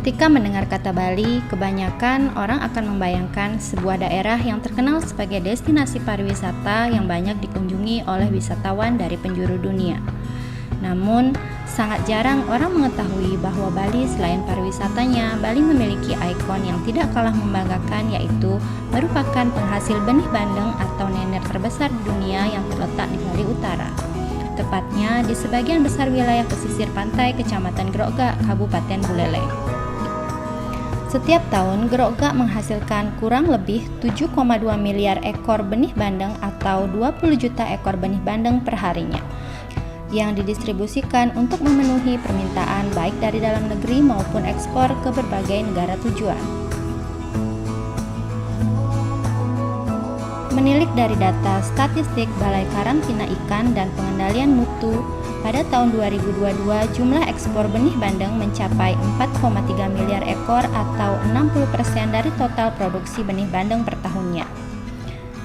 Ketika mendengar kata Bali, kebanyakan orang akan membayangkan sebuah daerah yang terkenal sebagai destinasi pariwisata yang banyak dikunjungi oleh wisatawan dari penjuru dunia. Namun, sangat jarang orang mengetahui bahwa Bali selain pariwisatanya, Bali memiliki ikon yang tidak kalah membanggakan, yaitu merupakan penghasil benih bandeng atau nener terbesar di dunia yang terletak di Bali Utara. Tepatnya di sebagian besar wilayah pesisir pantai Kecamatan Grogak, Kabupaten Buleleng. Setiap tahun, Grogak menghasilkan kurang lebih 7,2 miliar ekor benih bandeng atau 20 juta ekor benih bandeng per harinya, yang didistribusikan untuk memenuhi permintaan baik dari dalam negeri maupun ekspor ke berbagai negara tujuan. Menilik dari data statistik Balai Karantina Ikan dan Pengendalian Mutu, pada tahun 2022 jumlah ekspor benih bandeng mencapai 4,3 miliar ekor atau 60% dari total produksi benih bandeng per tahunnya.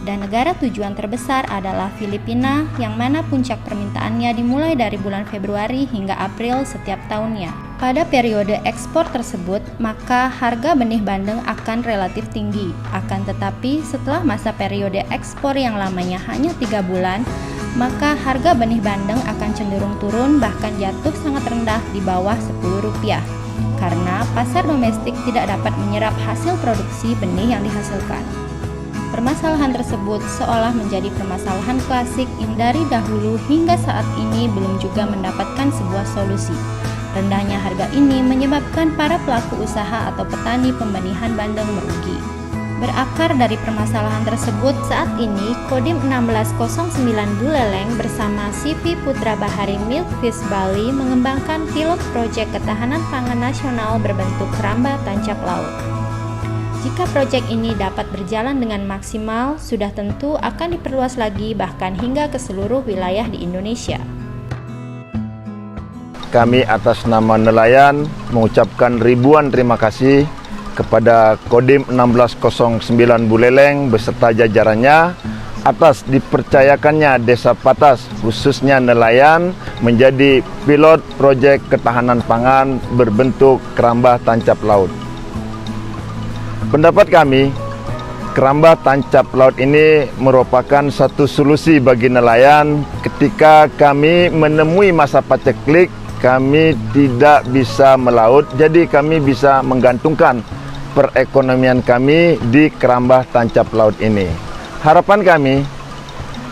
Dan negara tujuan terbesar adalah Filipina, yang mana puncak permintaannya dimulai dari bulan Februari hingga April setiap tahunnya. Pada periode ekspor tersebut, maka harga benih bandeng akan relatif tinggi. Akan tetapi, setelah masa periode ekspor yang lamanya hanya 3 bulan, maka harga benih bandeng akan cenderung turun, bahkan jatuh sangat rendah di bawah Rp10, karena pasar domestik tidak dapat menyerap hasil produksi benih yang dihasilkan. Permasalahan tersebut seolah menjadi permasalahan klasik yang dari dahulu hingga saat ini belum juga mendapatkan sebuah solusi. Rendahnya harga ini menyebabkan para pelaku usaha atau petani pembenihan bandeng merugi. Berakar dari permasalahan tersebut, saat ini Kodim 1609 Buleleng bersama CV Putra Bahari Milk Fish Bali mengembangkan pilot proyek ketahanan pangan nasional berbentuk keramba tancap laut. Jika proyek ini dapat berjalan dengan maksimal, sudah tentu akan diperluas lagi bahkan hingga ke seluruh wilayah di Indonesia. Kami atas nama nelayan mengucapkan ribuan terima kasih kepada Kodim 1609 Buleleng beserta jajarannya atas dipercayakannya Desa Patas, khususnya nelayan, menjadi pilot proyek ketahanan pangan berbentuk keramba tancap laut. Pendapat kami, keramba tancap laut ini merupakan satu solusi bagi nelayan ketika kami menemui masa paceklik, kami tidak bisa melaut, jadi kami bisa menggantungkan perekonomian kami di keramba tancap laut ini. Harapan kami,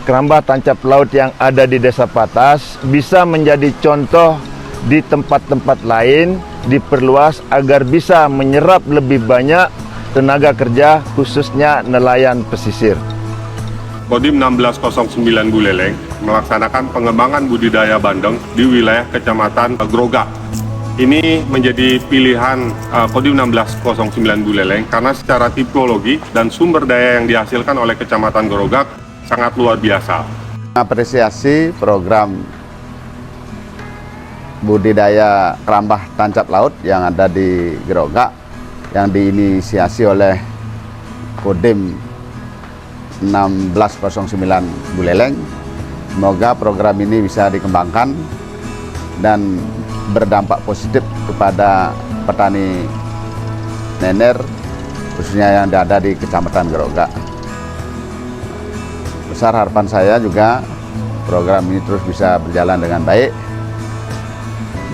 keramba tancap laut yang ada di Desa Patas bisa menjadi contoh di tempat-tempat lain, diperluas agar bisa menyerap lebih banyak tenaga kerja khususnya nelayan pesisir. Kodim 1609 Buleleng melaksanakan pengembangan budidaya bandeng di wilayah Kecamatan Grogak. Ini menjadi pilihan Kodim 1609 Buleleng karena secara tipologi dan sumber daya yang dihasilkan oleh Kecamatan Grogak sangat luar biasa. Apresiasi program budidaya keramba tancap laut yang ada di Grogak yang diinisiasi oleh Kodim 1609 Buleleng. Semoga program ini bisa dikembangkan dan berdampak positif kepada petani nener, khususnya yang ada di Kecamatan Grogak. Besar harapan saya juga program ini terus bisa berjalan dengan baik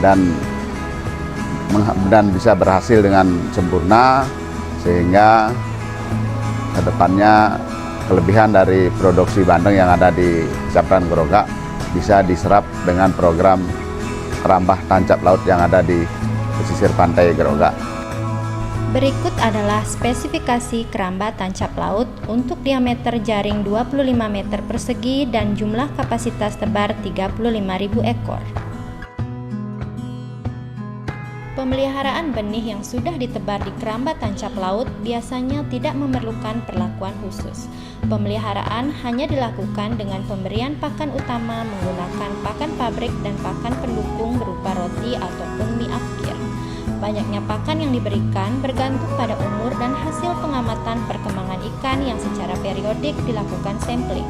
dan bisa berhasil dengan sempurna, sehingga kedepannya kelebihan dari produksi bandeng yang ada di Kecamatan Grogak bisa diserap dengan program keramba tancap laut yang ada di pesisir pantai Grogak. Berikut adalah spesifikasi keramba tancap laut untuk diameter jaring 25 meter persegi dan jumlah kapasitas tebar 35.000 ekor. Pemeliharaan benih yang sudah ditebar di keramba tancap laut biasanya tidak memerlukan perlakuan khusus. Pemeliharaan hanya dilakukan dengan pemberian pakan utama menggunakan pakan pabrik dan pakan pendukung berupa roti ataupun mie afkir. Banyaknya pakan yang diberikan bergantung pada umur dan hasil pengamatan perkembangan ikan yang secara periodik dilakukan sampling.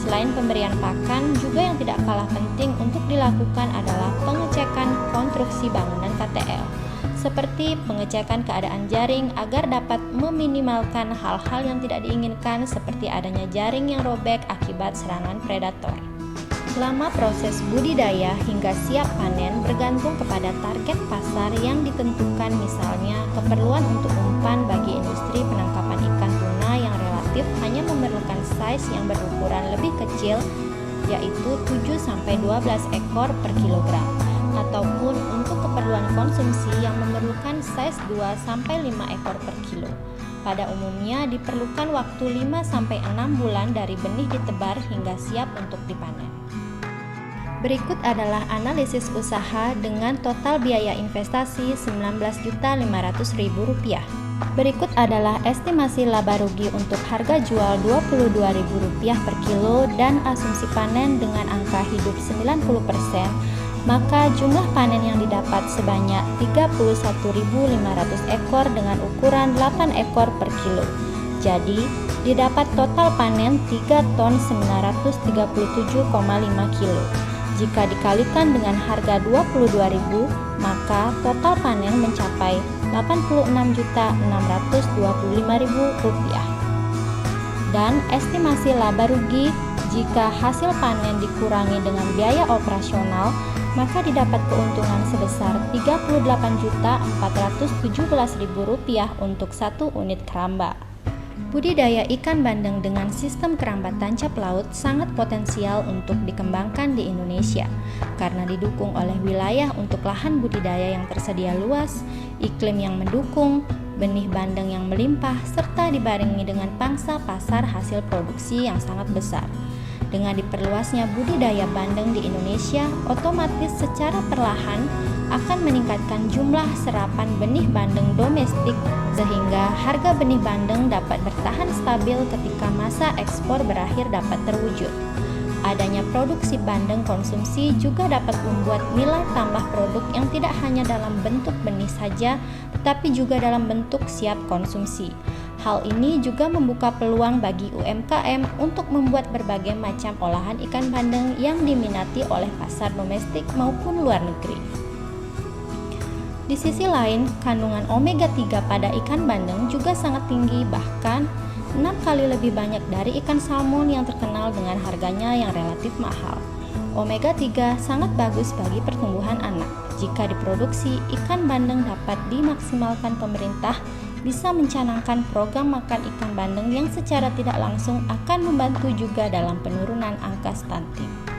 Selain pemberian pakan, juga yang tidak kalah penting untuk dilakukan adalah pengecekan konstruksi bangunan KTL. seperti pengecekan keadaan jaring agar dapat meminimalkan hal-hal yang tidak diinginkan seperti adanya jaring yang robek akibat serangan predator. Selama proses budidaya hingga siap panen bergantung kepada target pasar yang ditentukan, misalnya keperluan untuk umpan bagi industri penangkapan ikan tuna yang relatif hanya memerlukan size yang berukuran lebih kecil, yaitu 7-12 ekor per kilogram, ataupun untuk keperluan konsumsi yang memerlukan size 2-5 ekor per kilo. Pada umumnya diperlukan waktu 5-6 bulan dari benih ditebar hingga siap untuk dipanen. Berikut adalah analisis usaha dengan total biaya investasi Rp19.500.000. Berikut adalah estimasi laba rugi untuk harga jual Rp22.000 per kilo dan asumsi panen dengan angka hidup 90%, maka jumlah panen yang didapat sebanyak 31.500 ekor dengan ukuran 8 ekor per kilo. Jadi, didapat total panen 3 ton 937,5 kilo. Jika dikalikan dengan harga Rp22.000, maka total panen mencapai Rp86.625.000. Dan estimasi laba rugi jika hasil panen dikurangi dengan biaya operasional, maka didapat keuntungan sebesar Rp38.417.000 untuk 1 unit keramba. Budidaya ikan bandeng dengan sistem keramba tancap laut sangat potensial untuk dikembangkan di Indonesia karena didukung oleh wilayah untuk lahan budidaya yang tersedia luas, iklim yang mendukung, benih bandeng yang melimpah, serta dibarengi dengan pangsa pasar hasil produksi yang sangat besar. Dengan diperluasnya budidaya bandeng di Indonesia, otomatis secara perlahan akan meningkatkan jumlah serapan benih bandeng domestik sehingga harga benih bandeng dapat bertahan stabil ketika masa ekspor berakhir dapat terwujud. Adanya produksi bandeng konsumsi juga dapat membuat nilai tambah produk yang tidak hanya dalam bentuk benih saja, tetapi juga dalam bentuk siap konsumsi. Hal ini juga membuka peluang bagi UMKM untuk membuat berbagai macam olahan ikan bandeng yang diminati oleh pasar domestik maupun luar negeri. Di sisi lain, kandungan omega 3 pada ikan bandeng juga sangat tinggi, bahkan 6 kali lebih banyak dari ikan salmon yang terkenal dengan harganya yang relatif mahal. Omega 3 sangat bagus bagi pertumbuhan anak. Jika diproduksi, ikan bandeng dapat dimaksimalkan pemerintah bisa mencanangkan program makan ikan bandeng yang secara tidak langsung akan membantu juga dalam penurunan angka stunting.